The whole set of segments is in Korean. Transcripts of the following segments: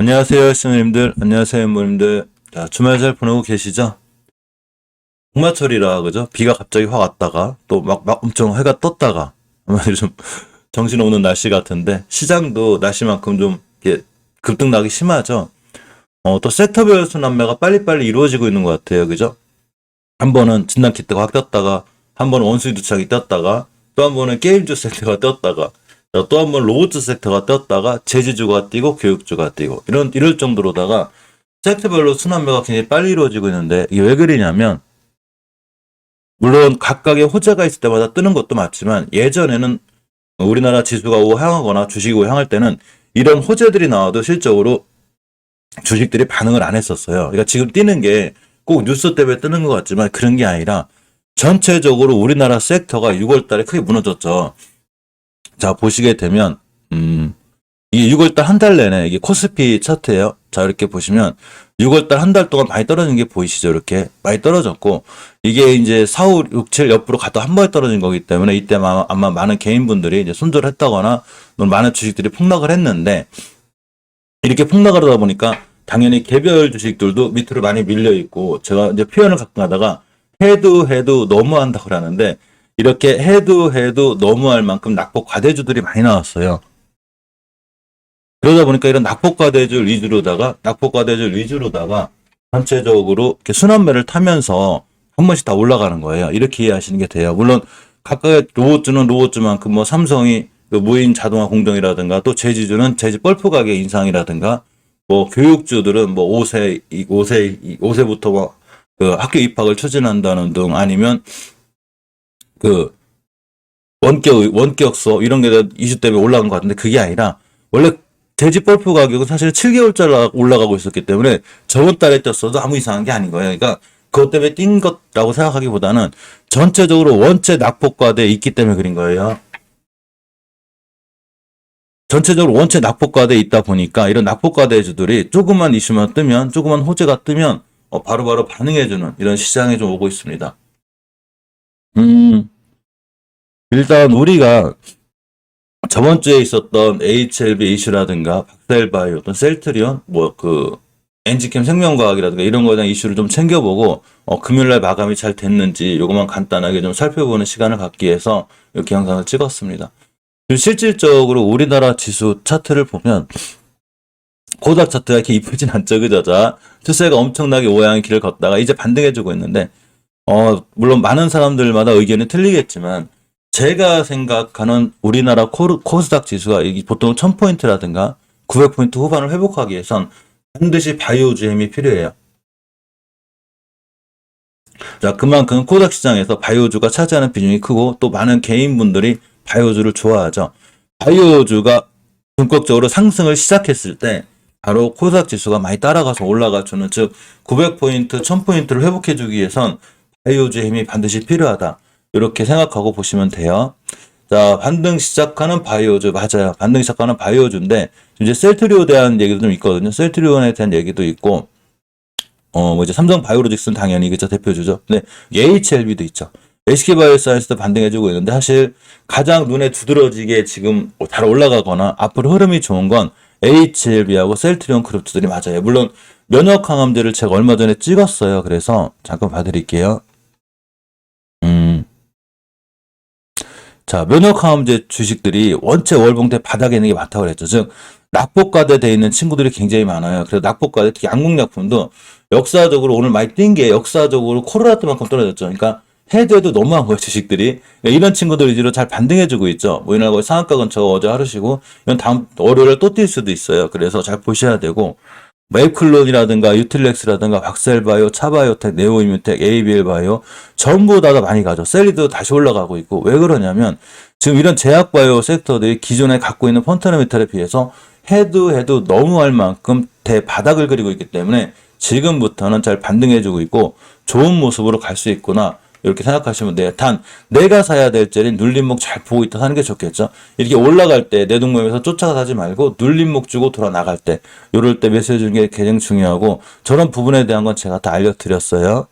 안녕하세요, 시청자님들. 안녕하세요, 모님들. 자, 주말 잘 보내고 계시죠? 복마철이라, 그죠? 비가 갑자기 확 왔다가, 또 막 엄청 해가 떴다가, 한마디로 좀 정신없는 날씨 같은데, 시장도 날씨만큼 좀, 이렇게 급등락이 심하죠? 또 섹터별 순환매가 빨리빨리 이루어지고 있는 것 같아요, 그죠? 한 번은 진단키트가 확 떴다가, 한 번은 원수지 두창이 떴다가, 또 한 번은 게임주 섹터가 떴다가, 또 한 번 로봇 섹터가 떴다가 제지주가 뛰고 교육주가 뛰고 이럴 정도로다가 섹터별로 순환매가 굉장히 빨리 이루어지고 있는데 이게 왜 그러냐면 물론 각각의 호재가 있을 때마다 뜨는 것도 맞지만 예전에는 우리나라 지수가 우하하거나 주식이 우향할 때는 이런 호재들이 나와도 실적으로 주식들이 반응을 안 했었어요. 그러니까 지금 뛰는 게 꼭 뉴스 때문에 뜨는 것 같지만 그런 게 아니라 전체적으로 우리나라 섹터가 6월 달에 크게 무너졌죠. 자, 보시게 되면, 이게 6월달 한 달 내내, 이게 코스피 차트예요. 자, 이렇게 보시면, 6월달 한 달 동안 많이 떨어진 게 보이시죠? 이렇게 많이 떨어졌고, 이게 이제 4, 5, 6, 7 옆으로 갔다 한 번에 떨어진 거기 때문에, 이때 아마 많은 개인분들이 이제 손절을 했다거나, 많은 주식들이 폭락을 했는데, 이렇게 폭락을 하다 보니까, 당연히 개별 주식들도 밑으로 많이 밀려있고, 제가 이제 표현을 가끔 하다가, 해도 너무한다고 그러는데, 이렇게 해도 너무할 만큼 낙폭 과대주들이 많이 나왔어요. 그러다 보니까 이런 낙폭 과대주 위주로다가 전체적으로 이렇게 순환매를 타면서 한 번씩 다 올라가는 거예요. 이렇게 이해하시는 게 돼요. 물론 각각의 로봇주는 로봇주만큼 뭐 삼성이 그 무인 자동화 공정이라든가 또 제지주는 제지 펄프 가격 인상이라든가 뭐 교육주들은 뭐 5세부터 뭐 그 학교 입학을 추진한다는 등 아니면 그 원격 수업 이런 게 이슈 때문에 올라간 것 같은데 그게 아니라 원래 대지 펄프 가격은 사실 7개월째 올라가고 있었기 때문에 저번 달에 떴어도 아무 이상한 게 아닌 거예요. 그러니까 그것 때문에 뛴 것라고 생각하기보다는 전체적으로 원체 낙폭과대에 있기 때문에 그린 거예요. 전체적으로 원체 낙폭과대에 있다 보니까 이런 낙폭과대주들이 조그만 이슈만 뜨면 조그만 호재가 뜨면 바로바로 반응해주는 이런 시장에 좀 오고 있습니다. 일단 우리가 저번 주에 있었던 HLB 이슈라든가 박셀바이오 어떤 셀트리온 엔지캠 생명과학이라든가 이런 거에 대한 이슈를 좀 챙겨보고 금요일날 마감이 잘 됐는지 요것만 간단하게 좀 살펴보는 시간을 갖기 위해서 이렇게 영상을 찍었습니다. 실질적으로 우리나라 지수 차트를 보면 코닥 차트가 이렇게 이쁘진 않죠, 그죠? 자, 추세가 엄청나게 오양의 길을 걷다가 이제 반등해주고 있는데 물론 많은 사람들마다 의견이 틀리겠지만 제가 생각하는 우리나라 코스닥 지수가 보통 1000포인트라든가 900포인트 후반을 회복하기 위해선 반드시 바이오주 힘이 필요해요. 자, 그만큼 코스닥 시장에서 바이오주가 차지하는 비중이 크고 또 많은 개인분들이 바이오주를 좋아하죠. 바이오주가 본격적으로 상승을 시작했을 때 바로 코스닥 지수가 많이 따라가서 올라가주는 즉 900포인트, 1000포인트를 회복해주기 위해선 바이오주의 힘이 반드시 필요하다. 이렇게 생각하고 보시면 돼요. 자, 반등 시작하는 바이오주 맞아요. 반등 시작하는 바이오주인데 이제 셀트리온에 대한 얘기도 좀 있거든요. 셀트리온에 대한 얘기도 있고 이제 삼성 바이오로직스는 당연히 그죠 대표주죠. 근데 HLB도 있죠. SK바이오사이언스도 반등해주고 있는데 사실 가장 눈에 두드러지게 지금 잘 올라가거나 앞으로 흐름이 좋은 건 HLB하고 셀트리온 그룹주들이 맞아요. 물론 면역 항암제를 제가 얼마 전에 찍었어요. 그래서 잠깐 봐드릴게요. 자, 면역항암제 주식들이 원체 월봉대 바닥에 있는 게 많다고 그랬죠. 즉, 낙폭과대돼 있는 친구들이 굉장히 많아요. 그래서 낙폭과대, 특히 약물약품도 역사적으로 오늘 많이 뛴 게 역사적으로 코로나 때만큼 떨어졌죠. 그러니까 해도 너무한 거예요, 주식들이. 이런 친구들 위주로 잘 반등해주고 있죠. 뭐 이날 상한가 근처 어제 하루 쉬고, 이건 다음 월요일에 또 뛸 수도 있어요. 그래서 잘 보셔야 되고, 메이클론이라든가 유틸렉스라든가 박셀바이오, 차바이오텍, 네오이뮤텍, ABL바이오 전부 다 많이 가죠. 셀리도 다시 올라가고 있고 왜 그러냐면 지금 이런 제약바이오 섹터들이 기존에 갖고 있는 펀더멘털에 비해서 해도 너무할 만큼 대바닥을 그리고 있기 때문에 지금부터는 잘 반등해주고 있고 좋은 모습으로 갈 수 있구나. 이렇게 생각하시면 돼요. 단 내가 사야 될 자리는 눌림목 잘 보고 있다 사는 게 좋겠죠. 이렇게 올라갈 때 내 동무에서 쫓아가 사지 말고 눌림목 주고 돌아 나갈 때 이럴 때 메시지 주는 게 가장 중요하고 저런 부분에 대한 건 제가 다 알려드렸어요.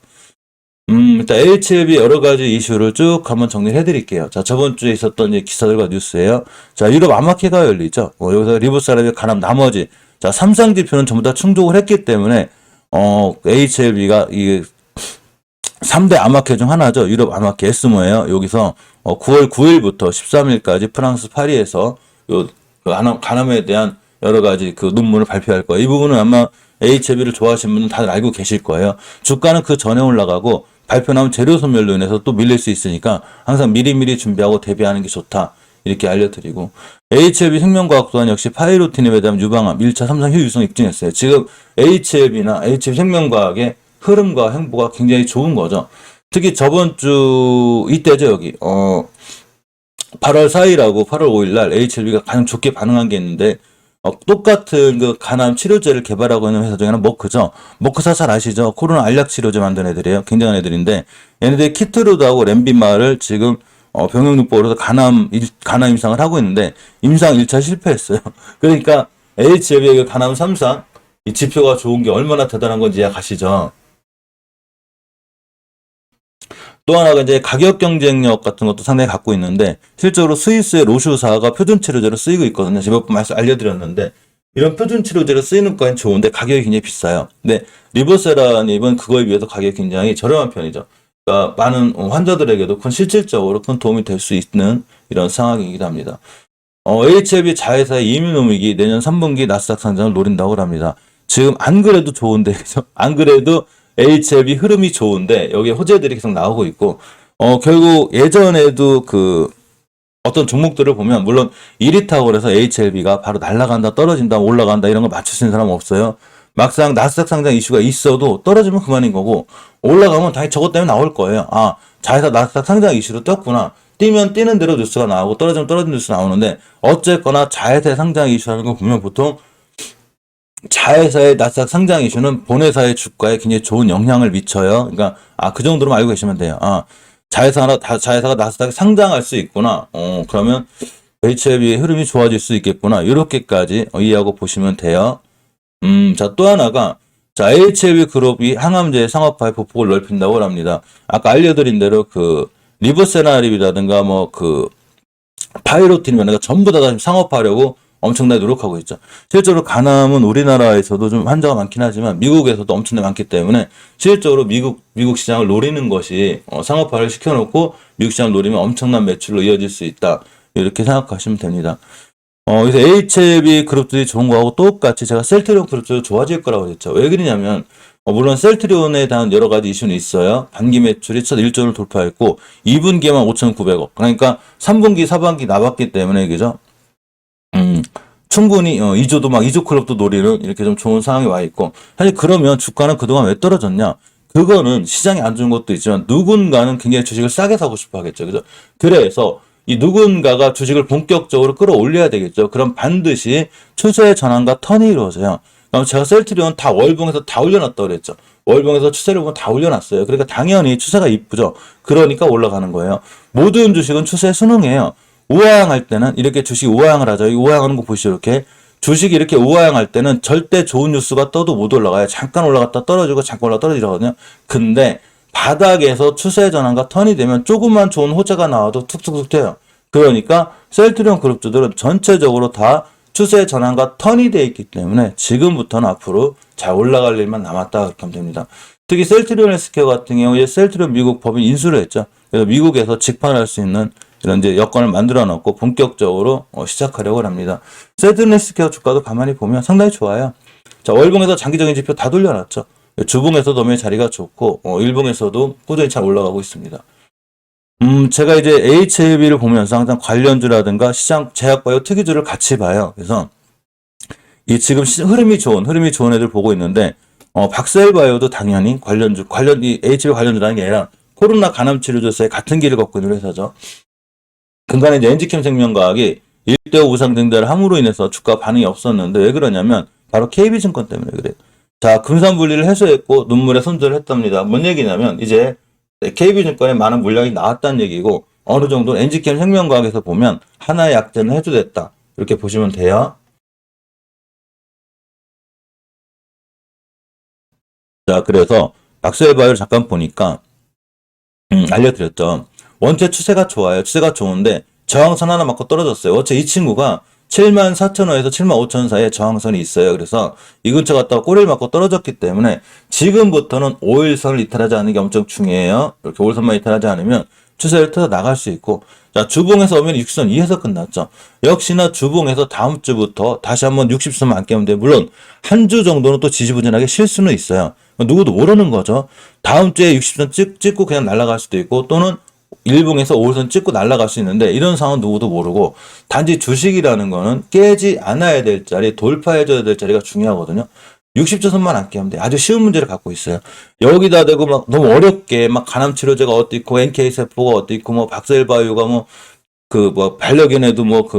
일단 HLB 여러 가지 이슈를 쭉 한번 정리를 해드릴게요. 자, 저번 주에 있었던 기사들과 뉴스예요. 자, 유럽 암마케가 열리죠. 여기서 리브 사람이 가람 나머지 자, 삼상 지표는 전부 다 충족을 했기 때문에 HLB가 이 3대 암흑회 중 하나죠. 유럽 암흑회 에스모예요. 여기서 9월 9일부터 13일까지 프랑스 파리에서 간암에 대한 여러 가지 그 논문을 발표할 거예요. 이 부분은 아마 HLB를 좋아하시는 분은 다들 알고 계실 거예요. 주가는 그 전에 올라가고 발표 나온 재료 소멸로 인해서 또 밀릴 수 있으니까 항상 미리미리 준비하고 대비하는 게 좋다. 이렇게 알려드리고, HLB 생명과학 또한 역시 파이로티닙에 대한 유방암 1차 3상 효율성 입증했어요. 지금 HLB나 HLB 생명과학의 흐름과 행보가 굉장히 좋은 거죠. 특히 저번 주 이때죠, 여기 8월 4일하고 8월 5일 날 HLB가 가장 좋게 반응한 게 있는데, 똑같은 그 간암 치료제를 개발하고 있는 회사 중에 하나 머크죠. 머크사 잘 아시죠? 코로나 알약 치료제 만든 애들이에요. 굉장한 애들인데, 얘네들이 키트루드하고 렘비마를 지금 병역요법으로서 간암 임상을 하고 있는데, 임상 1차 실패했어요. 그러니까 HLB의 간암 3상 이 지표가 좋은 게 얼마나 대단한 건지 아시죠? 또 하나가 이제 가격 경쟁력 같은 것도 상당히 갖고 있는데, 실제로 스위스의 로슈사가 표준 치료제로 쓰이고 있거든요. 제가 몇 번 말씀 알려드렸는데, 이런 표준 치료제로 쓰이는 건 좋은데 가격이 굉장히 비싸요. 근데 리보세라닙은 그거에 비해서 가격이 굉장히 저렴한 편이죠. 그러니까 많은 환자들에게도 실질적으로 큰 도움이 될 수 있는 이런 상황이기도 합니다. HLB 자회사의 이뮤노믹이 내년 3분기 나스닥 상장을 노린다고 합니다. 지금 안 그래도 좋은데, 그죠? 안 그래도 HLB 흐름이 좋은데 여기에 호재들이 계속 나오고 있고, 결국 예전에도 어떤 종목들을 보면, 물론 1위 타고 그래서 HLB가 바로 날아간다, 떨어진다, 올라간다 이런 거 맞출 수 있는 사람은 없어요. 막상 나스닥 상장 이슈가 있어도 떨어지면 그만인 거고, 올라가면 당연히 저것 때문에 나올 거예요. 아, 자회사 나스닥 상장 이슈로 떴구나. 뛰면 뛰는 대로 뉴스가 나오고 떨어지면 떨어지는 뉴스 나오는데, 어쨌거나 자회사 상장 이슈라는 거 보면 보통 자회사의 나스닥 상장 이슈는 본회사의 주가에 굉장히 좋은 영향을 미쳐요. 그러니까 그 정도로만 알고 계시면 돼요. 자회사가 나스닥에 상장할 수 있구나. 그러면 HLB의 흐름이 좋아질 수 있겠구나. 이렇게까지 이해하고 보시면 돼요. 자, 또 하나가, HLB 그룹이 항암제 상업화의 보폭을 넓힌다고 합니다. 아까 알려드린 대로 리보세라닙이라든가 파이로틴이라든가 전부 다 상업화하려고 엄청나게 노력하고 있죠. 실제로 간암은 우리나라에서도 좀 환자가 많긴 하지만 미국에서도 엄청나게 많기 때문에 실제로 미국 시장을 노리는 것이 상업화를 시켜놓고 미국 시장을 노리면 엄청난 매출로 이어질 수 있다. 이렇게 생각하시면 됩니다. 그래서 HLB 그룹들이 좋은 거하고 똑같이 제가 셀트리온 그룹도 좋아질 거라고 했죠. 왜 그러냐면, 물론 셀트리온에 대한 여러 가지 이슈는 있어요. 단기 매출이 첫 1조를 돌파했고 2분기에만 5,900억. 그러니까 3분기, 4분기 나왔기 때문에, 그죠? 충분히 2조 클럽도 노리는 이렇게 좀 좋은 상황이 와 있고, 사실 그러면 주가는 그동안 왜 떨어졌냐? 그거는 시장이 안 좋은 것도 있지만 누군가는 굉장히 주식을 싸게 사고 싶어 하겠죠. 그죠? 그래서 이 누군가가 주식을 본격적으로 끌어올려야 되겠죠. 그럼 반드시 추세의 전환과 턴이 이루어져요. 그럼 제가 셀트리온 다 월봉에서 다 올려놨다고 그랬죠. 월봉에서 추세를 보면 다 올려놨어요. 그러니까 당연히 추세가 이쁘죠. 그러니까 올라가는 거예요. 모든 주식은 추세에 순응해요. 우하향할 때는 이렇게 주식이 우하향을 하죠. 이 우하향하는 거 보시죠. 이렇게 주식이 이렇게 우하향할 때는 절대 좋은 뉴스가 떠도 못 올라가요. 잠깐 올라갔다 떨어지고 잠깐 올라갔다 떨어지거든요. 근데 바닥에서 추세 전환과 턴이 되면 조금만 좋은 호재가 나와도 툭툭툭 튀어요. 그러니까 셀트리온 그룹주들은 전체적으로 다 추세 전환과 턴이 되어 있기 때문에 지금부터는 앞으로 잘 올라갈 일만 남았다, 그렇게 하면 됩니다. 특히 셀트리온 헬스케어 같은 경우에 셀트리온 미국 법인 인수를 했죠. 그래서 미국에서 직판할 수 있는 이런 이제 여건을 만들어 놓고 본격적으로 시작하려고 합니다. 셀트리온 헬스케어 주가도 가만히 보면 상당히 좋아요. 자, 월봉에서 장기적인 지표 다 돌려놨죠. 주봉에서도 너무 자리가 좋고 일봉에서도 꾸준히 잘 올라가고 있습니다. 제가 이제 HLB를 보면서 항상 관련주라든가 시장 제약바이오 특이주를 같이 봐요. 그래서 이 지금 흐름이 좋은 애들 보고 있는데, 박셀바이오도 당연히 이 HLB 관련주라는 게 아니라 코로나 간암 치료제사의 같은 길을 걷고 있는 회사죠. 근간에 이제 엔지캠 생명과학이 1대5 우상 등대를 함으로 인해서 주가 반응이 없었는데, 왜 그러냐면 바로 KB증권 때문에 그래요. 자, 금산분리를 해소했고 눈물에 손절을 했답니다. 뭔 얘기냐면 이제 KB증권에 많은 물량이 나왔다는 얘기고, 어느 정도 엔지캠 생명과학에서 보면 하나의 약재는 해소됐다. 이렇게 보시면 돼요. 자, 그래서 박셀바이오를 잠깐 보니까 알려드렸죠. 원체 추세가 좋아요. 추세가 좋은데 저항선 하나 맞고 떨어졌어요. 어째 이 친구가 74,000원에서 75,000원 사이에 저항선이 있어요. 그래서 이 근처 갔다가 꼬리를 맞고 떨어졌기 때문에 지금부터는 5일선을 이탈하지 않는 게 엄청 중요해요. 이렇게 5일선만 이탈하지 않으면 추세를 틀어 나갈 수 있고, 자, 주봉에서 오면 60선 2에서 끝났죠. 역시나 주봉에서 다음 주부터 다시 한번 60선만 안 깨면 돼. 물론 한 주 정도는 또 지지부진하게 쉴 수는 있어요. 누구도 모르는 거죠. 다음 주에 60선 찍고 그냥 날아갈 수도 있고, 또는 일봉에서 5일선 찍고 날아갈 수 있는데, 이런 상황은 누구도 모르고, 단지 주식이라는 거는 깨지 않아야 될 자리, 돌파해줘야 될 자리가 중요하거든요. 60조선만 안 깨면 돼. 아주 쉬운 문제를 갖고 있어요. 여기다 대고 막 너무 어렵게 막 간암 치료제가 어디 있고 NK 세포가 어디 있고 뭐 박세일 바이오가 뭐 그 뭐 반려견에도 뭐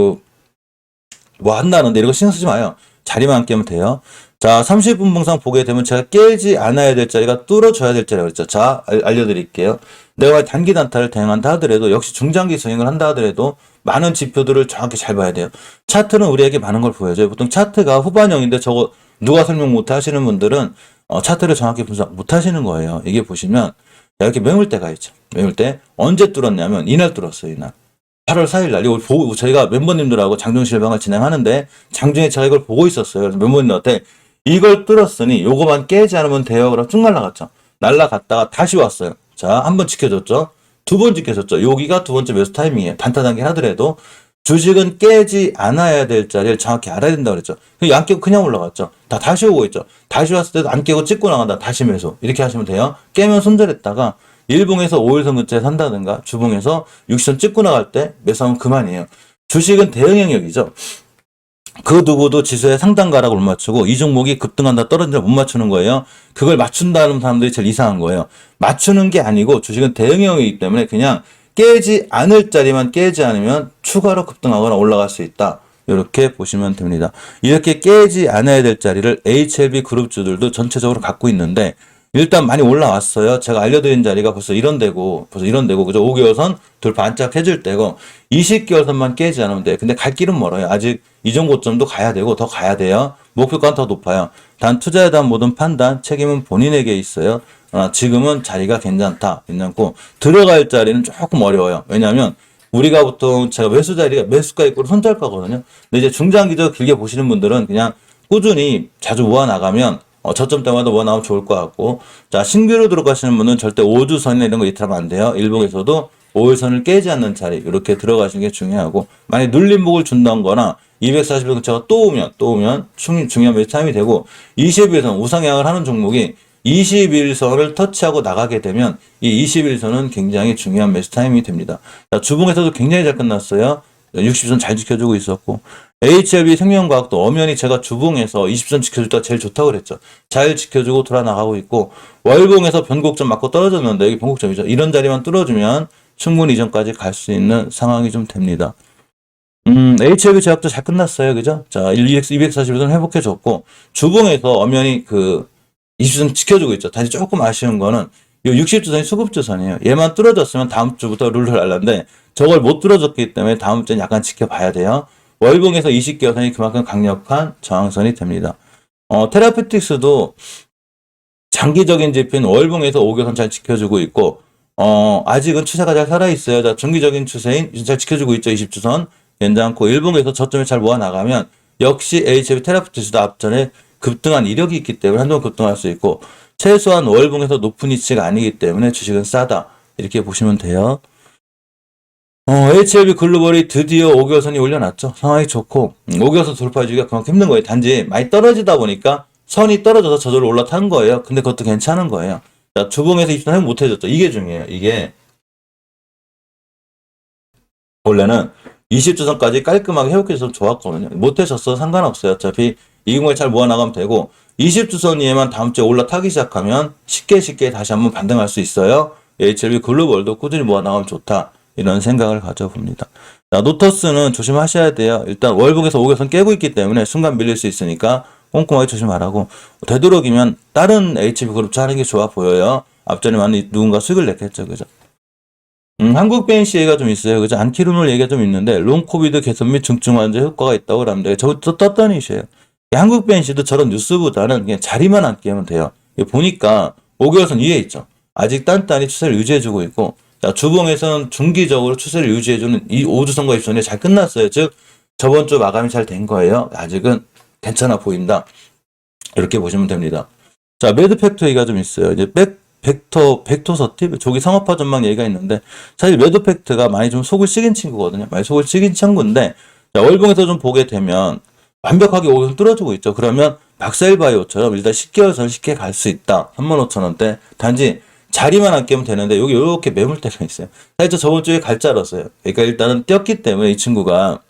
한다는데 이런 거 신경 쓰지 마요. 자리만 안 깨면 돼요. 자, 30분 봉상 보게 되면 제가 깨지 않아야 될 자리가 뚫어줘야 될 자리가 있죠. 자, 알려드릴게요. 내가 단기 단타를 대응한다 하더라도, 역시 중장기 스윙을 한다 하더라도 많은 지표들을 정확히 잘 봐야 돼요. 차트는 우리에게 많은 걸 보여줘요. 보통 차트가 후반형인데 저거 누가 설명 못 하시는 분들은 차트를 정확히 분석 못 하시는 거예요. 이게 보시면 이렇게 매물대가 있죠. 매물대 언제 뚫었냐면 이날 뚫었어요. 이날 8월 4일 날. 이걸 보고 저희가 멤버님들하고 장중 실방을 진행하는데 장중에 제가 이걸 보고 있었어요. 그래서 멤버님들한테 이걸 뚫었으니 요거만 깨지 않으면 돼요. 그럼 쭉 날라갔죠. 날라갔다가 다시 왔어요. 자, 한 번 지켜줬죠. 두 번 지켜줬죠. 여기가 두 번째 매수 타이밍이에요. 단타 단계 하더라도 주식은 깨지 않아야 될 자리를 정확히 알아야 된다고 그랬죠. 안 깨고 그냥 올라갔죠. 다시 오고 있죠. 다시 왔을 때도 안 깨고 찍고 나간다. 다시 매수. 이렇게 하시면 돼요. 깨면 손절했다가 일봉에서 5일선 근처에 산다든가 주봉에서 60선 찍고 나갈 때 매수하면 그만이에요. 주식은 대응 영역이죠. 그 누구도 지수의 상단 가락을 못 맞추고 이 종목이 급등한다 떨어진다 못 맞추는 거예요. 그걸 맞춘다는 사람들이 제일 이상한 거예요. 맞추는 게 아니고 주식은 대응 영역이기 때문에 그냥 깨지 않을 자리만 깨지 않으면 추가로 급등하거나 올라갈 수 있다. 이렇게 보시면 됩니다. 이렇게 깨지 않아야 될 자리를 HLB 그룹주들도 전체적으로 갖고 있는데, 일단 많이 올라왔어요. 제가 알려드린 자리가 벌써 이런 데고, 그죠? 5개월선 돌파 안짝 해줄 때고, 20개월선만 깨지 않으면 돼. 근데 갈 길은 멀어요. 아직 이전 고점도 가야 되고, 더 가야 돼요. 목표가는 더 높아요. 단 투자에 대한 모든 판단, 책임은 본인에게 있어요. 지금은 자리가 괜찮고, 들어갈 자리는 조금 어려워요. 왜냐하면, 우리가 보통 제가 매수 자리가 매수가 있고 손절가거든요. 근데 이제 중장기적 길게 보시는 분들은 그냥 꾸준히 자주 모아 나가면 저점 때마다 모아 나오면 좋을 것 같고, 자, 신규로 들어가시는 분은 절대 5주선이나 이런 거 이탈하면 안 돼요. 일봉에서도 5일선을 깨지 않는 자리 이렇게 들어가시는 게 중요하고, 만약 눌림목을 준다거나 240일 근처가 또 오면 중요한 매수 타임이 되고, 21선 우상향을 하는 종목이 21선을 터치하고 나가게 되면 이 21선은 굉장히 중요한 매수 타임이 됩니다. 자, 주봉에서도 굉장히 잘 끝났어요. 60선 잘 지켜주고 있었고, HLB 생명과학도 엄연히 제가 주봉에서 20선 지켜줄 때가 제일 좋다고 그랬죠. 잘 지켜주고 돌아 나가고 있고, 월봉에서 변곡점 맞고 떨어졌는데 여기 변곡점이죠. 이런 자리만 뚫어주면 충분히 이전까지 갈 수 있는 상황이 좀 됩니다. HLB 제약도 잘 끝났어요. 그죠? 자, 240선 회복해줬고, 주봉에서 엄연히 20선 지켜주고 있죠. 다시 조금 아쉬운 거는 이 60주선이 수급주선이에요. 얘만 뚫어졌으면 다음 주부터 룰을 알는데 저걸 못 뚫어졌기 때문에 다음 주엔 약간 지켜봐야 돼요. 월봉에서 20개선이 그만큼 강력한 저항선이 됩니다. 테라피틱스도 장기적인 지표는 월봉에서 5개선 잘 지켜주고 있고, 아직은 추세가 잘 살아있어요. 자, 중기적인 추세인 잘 지켜주고 있죠. 20주선 괜찮고, 일봉에서 저점에 잘 모아 나가면 역시 HLB 테라피틱스도 앞전에 급등한 이력이 있기 때문에 한동안 급등할 수 있고, 최소한 월봉에서 높은 위치가 아니기 때문에 주식은 싸다. 이렇게 보시면 돼요. HLB 글로벌이 드디어 5개월선이 올려놨죠. 상황이 좋고, 5개월선 돌파해주기가 그만큼 힘든 거예요. 단지 많이 떨어지다 보니까 선이 떨어져서 저절로 올라탄 거예요. 근데 그것도 괜찮은 거예요. 자, 주봉에서 20선 회복 못해줬죠. 이게 중요해요. 이게 원래는 20주선까지 깔끔하게 회복해줘서 좋았거든요. 못해줬어 상관없어요. 어차피 이 공을 잘 모아나가면 되고, 20주선 위에만 다음 주에 올라타기 시작하면 쉽게 다시 한번 반등할 수 있어요. HLB 글로벌도 꾸준히 모아나가면 좋다. 이런 생각을 가져봅니다. 자, 노터스는 조심하셔야 돼요. 일단 월봉에서 5개선 깨고 있기 때문에 순간 밀릴 수 있으니까 꼼꼼하게 조심하라고. 되도록이면 다른 HB 그룹 하는 게 좋아 보여요. 앞전에 많은 누군가 수익을 냈겠죠. 그죠? 한국 BNC 얘기가 좀 있어요. 그죠? 안키루놀 얘기가 좀 있는데, 롱코비드 개선 및 중증 환자 효과가 있다고 합니다. 저것도 떴던 이슈예요. 한국 BNC도 저런 뉴스보다는 그냥 자리만 안 깨면 돼요. 보니까 5개월선 위에 있죠. 아직 단단히 추세를 유지해주고 있고, 자, 주봉에서는 중기적으로 추세를 유지해주는 이 5주선과 20선이 잘 끝났어요. 즉, 저번 주 마감이 잘 된 거예요. 아직은 괜찮아 보인다. 이렇게 보시면 됩니다. 자, 매드 팩터 얘기가 좀 있어요. 이제 벡터 서팁, 조기 상업화 전망 얘기가 있는데, 사실 매드 팩트가 많이 좀 속을 시긴 친구거든요. 많이 속을 시긴 친구인데, 자, 월봉에서 좀 보게 되면, 완벽하게 오늘 뚫어주고 있죠. 그러면 박사일바이오처럼 일단 10개월 전 쉽게 갈 수 있다. 35,000원대. 단지 자리만 안 깨면 되는데, 여기 이렇게 매물대가 있어요. 사실 저번 주에 갈 줄 알았어요. 그러니까 일단은 뛰었기 때문에 이 친구가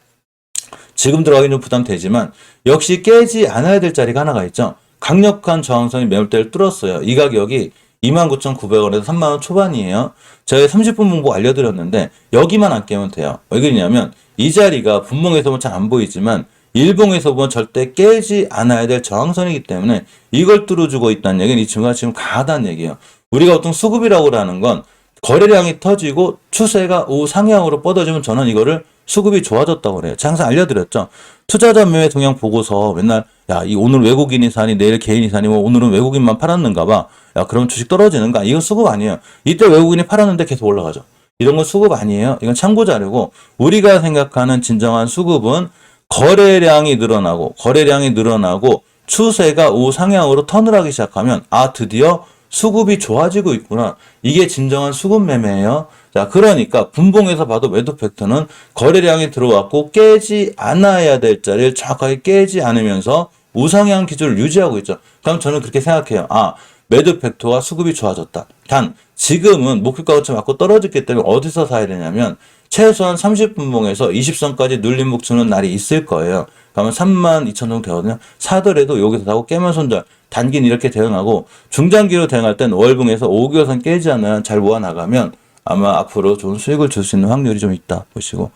지금 들어가기는 좀 부담되지만, 역시 깨지 않아야 될 자리가 하나가 있죠. 강력한 저항선이 매물대를 뚫었어요. 이 가격이 29,900원에서 3만원 초반이에요. 제가 30분 봉보 알려드렸는데 여기만 안 깨면 돼요. 왜 그러냐면 이 자리가 분봉에서 보면 잘 안 보이지만 일봉에서 보면 절대 깨지 않아야 될 저항선이기 때문에 이걸 뚫어주고 있다는 얘기는 이 친구가 지금 강하다는 얘기예요. 우리가 보통 수급이라고 하는 건 거래량이 터지고 추세가 우상향으로 뻗어지면 저는 이거를 수급이 좋아졌다고 그래요. 제가 항상 알려드렸죠. 투자자 매매 동향 보고서 맨날 야, 이 오늘 외국인이 사니 내일 개인이 사니 뭐 오늘은 외국인만 팔았는가 봐. 야, 그럼 주식 떨어지는가? 이건 수급 아니에요. 이때 외국인이 팔았는데 계속 올라가죠. 이런 건 수급 아니에요. 이건 참고 자료고 우리가 생각하는 진정한 수급은 거래량이 늘어나고 추세가 우상향으로 턴을 하기 시작하면 아, 드디어 수급이 좋아지고 있구나. 이게 진정한 수급 매매예요. 자, 그러니까 분봉에서 봐도 매도 팩터는 거래량이 들어왔고 깨지 않아야 될 자리를 정확하게 깨지 않으면서 우상향 기조를 유지하고 있죠. 그럼 저는 그렇게 생각해요. 아, 매도 팩터와 수급이 좋아졌다. 단 지금은 목표가치 맞고 떨어졌기 때문에 어디서 사야 되냐면 최소한 30분봉에서 20선까지 눌림 목주는 날이 있을 거예요. 그러면 32,000 정도 되거든요. 사더라도 여기서 사고 깨면 손절. 단기는 이렇게 대응하고 중장기로 대응할 땐 월봉에서 5개월선 깨지 않으면 잘 모아나가면 아마 앞으로 좋은 수익을 줄 수 있는 확률이 좀 있다 보시고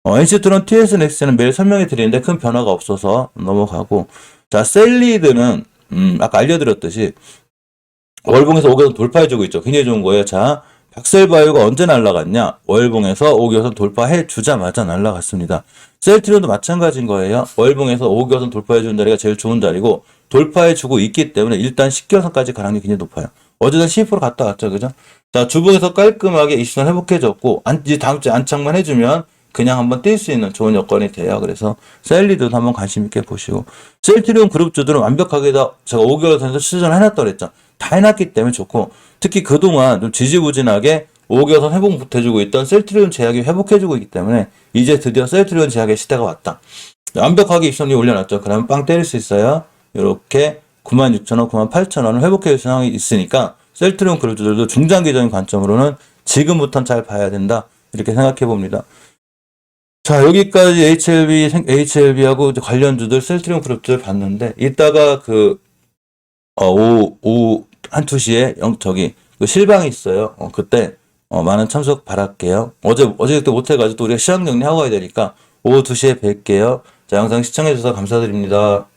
NC트론 TS 넥스트는 매일 설명해 드리는데 큰 변화가 없어서 넘어가고 자 셀리드는 아까 알려드렸듯이 월봉에서 5개월선 돌파해주고 있죠. 굉장히 좋은 거예요. 자 박셀바이오가 언제 날라갔냐? 월봉에서 5개월선 돌파해 주자마자 날라갔습니다. 셀트리온도 마찬가지인 거예요. 월봉에서 5개월선 돌파해주는 자리가 제일 좋은 자리고 돌파해주고 있기 때문에 일단 10개월선까지 가능성이 굉장히 높아요. 어제는 12% 갔다 왔죠. 그죠? 자, 주봉에서 깔끔하게 20선 회복해줬고, 이제 다음 주에 안착만 해주면 그냥 한번 뛸 수 있는 좋은 여건이 돼요. 그래서 셀리드도 한번 관심 있게 보시고, 셀트리온 그룹주들은 완벽하게 다 제가 5개월 선에서 시전을 해놨다고 그랬죠. 다 해놨기 때문에 좋고, 특히 그동안 좀 지지부진하게 5개월선 회복 못해주고 있던 셀트리온 제약이 회복해주고 있기 때문에 이제 드디어 셀트리온 제약의 시대가 왔다. 완벽하게 입선이 올려놨죠. 그러면 빵 때릴 수 있어요. 이렇게 96,000원, 98,000원을 회복해줄 상황이 있으니까 셀트리온 그룹주들도 중장기적인 관점으로는 지금부터는 잘 봐야 된다. 이렇게 생각해 봅니다. 자, 여기까지 HLB하고 관련주들 셀트리온 그룹주들 봤는데 이따가 오후 1, 2시에 그 실방이 있어요. 그때 많은 참석 바랄게요. 어제 그때 못해가지고 또 우리가 시황 정리하고 가야 되니까 오후 2시에 뵐게요. 자, 영상 시청해주셔서 감사드립니다.